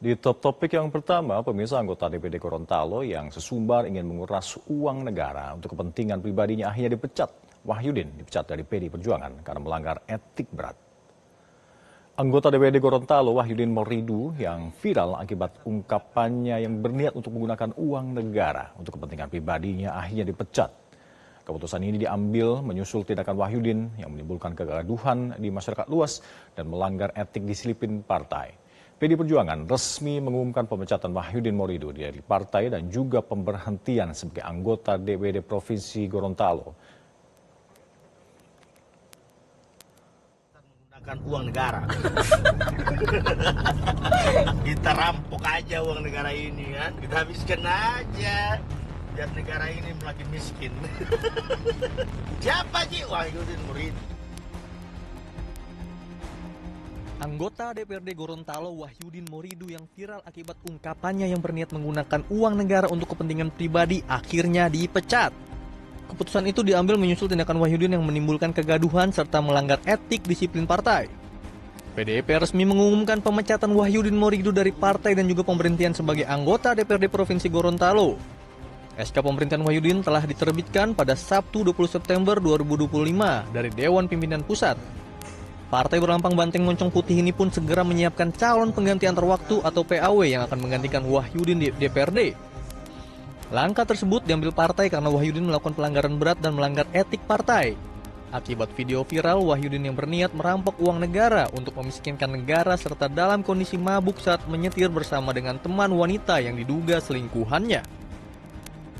Di top topik yang pertama, pemirsa anggota DPD Gorontalo yang sesumbar ingin menguras uang negara untuk kepentingan pribadinya akhirnya dipecat. Wahyudin dipecat dari PD Perjuangan karena melanggar etik berat. Anggota DPD Gorontalo Wahyudin Moridu yang viral akibat ungkapannya yang berniat untuk menggunakan uang negara untuk kepentingan pribadinya akhirnya dipecat. Keputusan ini diambil menyusul tindakan Wahyudin yang menimbulkan kegaduhan di masyarakat luas dan melanggar etik disiplin partai. PD Perjuangan resmi mengumumkan pemecatan Wahyudin Moridu dari partai dan juga pemberhentian sebagai anggota DPD Provinsi Gorontalo. Menggunakan uang negara. Kita rampok aja uang negara ini kan, kita habiskan aja. Biar negara ini makin miskin. Siapa sih Wahyudin Moridu? Anggota DPRD Gorontalo Wahyudin Moridu yang viral akibat ungkapannya yang berniat menggunakan uang negara untuk kepentingan pribadi akhirnya dipecat. Keputusan itu diambil menyusul tindakan Wahyudin yang menimbulkan kegaduhan serta melanggar etik disiplin partai. PDIP resmi mengumumkan pemecatan Wahyudin Moridu dari partai dan juga pemberhentian sebagai anggota DPRD Provinsi Gorontalo. SK pemberhentian Wahyudin telah diterbitkan pada Sabtu 20 September 2025 dari Dewan Pimpinan Pusat. Partai berlambang banteng moncong putih ini pun segera menyiapkan calon pengganti antar waktu atau PAW yang akan menggantikan Wahyudin di DPRD. Langkah tersebut diambil partai karena Wahyudin melakukan pelanggaran berat dan melanggar etik partai. Akibat video viral Wahyudin yang berniat merampok uang negara untuk memiskinkan negara serta dalam kondisi mabuk saat menyetir bersama dengan teman wanita yang diduga selingkuhannya.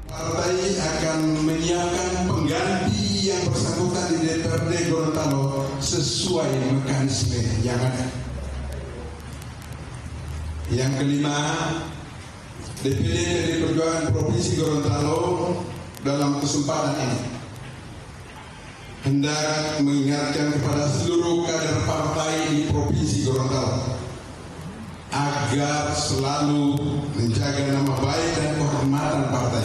Partai akan menyiapkan pengganti yang bersangkutan di DPRD Gorontalo sesuai mekanisme yang ada. Yang kelima, DPD PD Perjuangan Provinsi Gorontalo dalam kesempatan ini hendak mengingatkan kepada seluruh kader partai di Provinsi Gorontalo agar selalu menjaga nama baik dan kehormatan partai.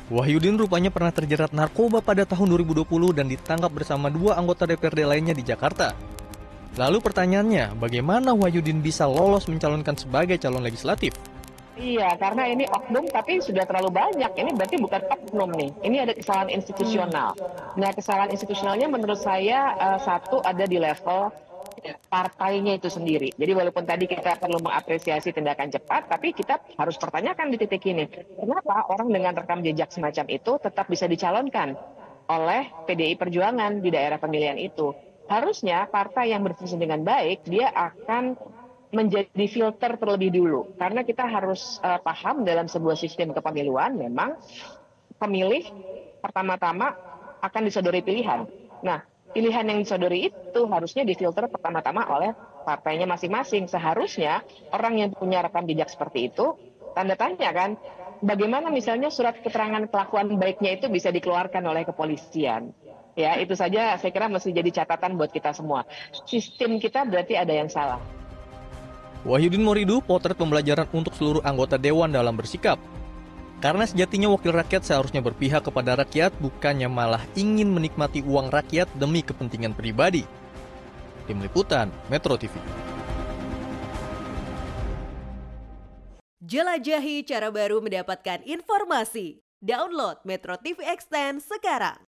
Wahyudin rupanya pernah terjerat narkoba pada tahun 2020 dan ditangkap bersama dua anggota DPRD lainnya di Jakarta. Lalu pertanyaannya, bagaimana Wahyudin bisa lolos mencalonkan sebagai calon legislatif? Iya, karena ini oknum tapi sudah terlalu banyak. Ini berarti bukan oknum nih. Ini ada kesalahan institusional. Nah, kesalahan institusionalnya menurut saya satu ada di level partainya itu sendiri. Jadi walaupun tadi kita perlu mengapresiasi tindakan cepat, tapi kita harus pertanyakan di titik ini. Kenapa orang dengan rekam jejak semacam itu tetap bisa dicalonkan oleh PDI Perjuangan di daerah pemilihan itu? Harusnya partai yang berfungsi dengan baik, dia akan menjadi filter terlebih dulu. Karena kita harus paham dalam sebuah sistem kepemiluan, memang pemilih pertama-tama akan disodori pilihan. Nah, pilihan yang disodori itu harusnya difilter pertama-tama oleh partainya masing-masing. Seharusnya orang yang punya rekam jejak seperti itu, tanda tanya kan, bagaimana misalnya surat keterangan kelakuan baiknya itu bisa dikeluarkan oleh kepolisian. Ya, itu saja saya kira mesti jadi catatan buat kita semua. Sistem kita berarti ada yang salah. Wahyudin Moridu potret pembelajaran untuk seluruh anggota Dewan dalam bersikap. Karena sejatinya wakil rakyat seharusnya berpihak kepada rakyat, bukannya malah ingin menikmati uang rakyat demi kepentingan pribadi. Tim Liputan, Metro TV. Jelajahi cara baru mendapatkan informasi. Download Metro TV Extend sekarang.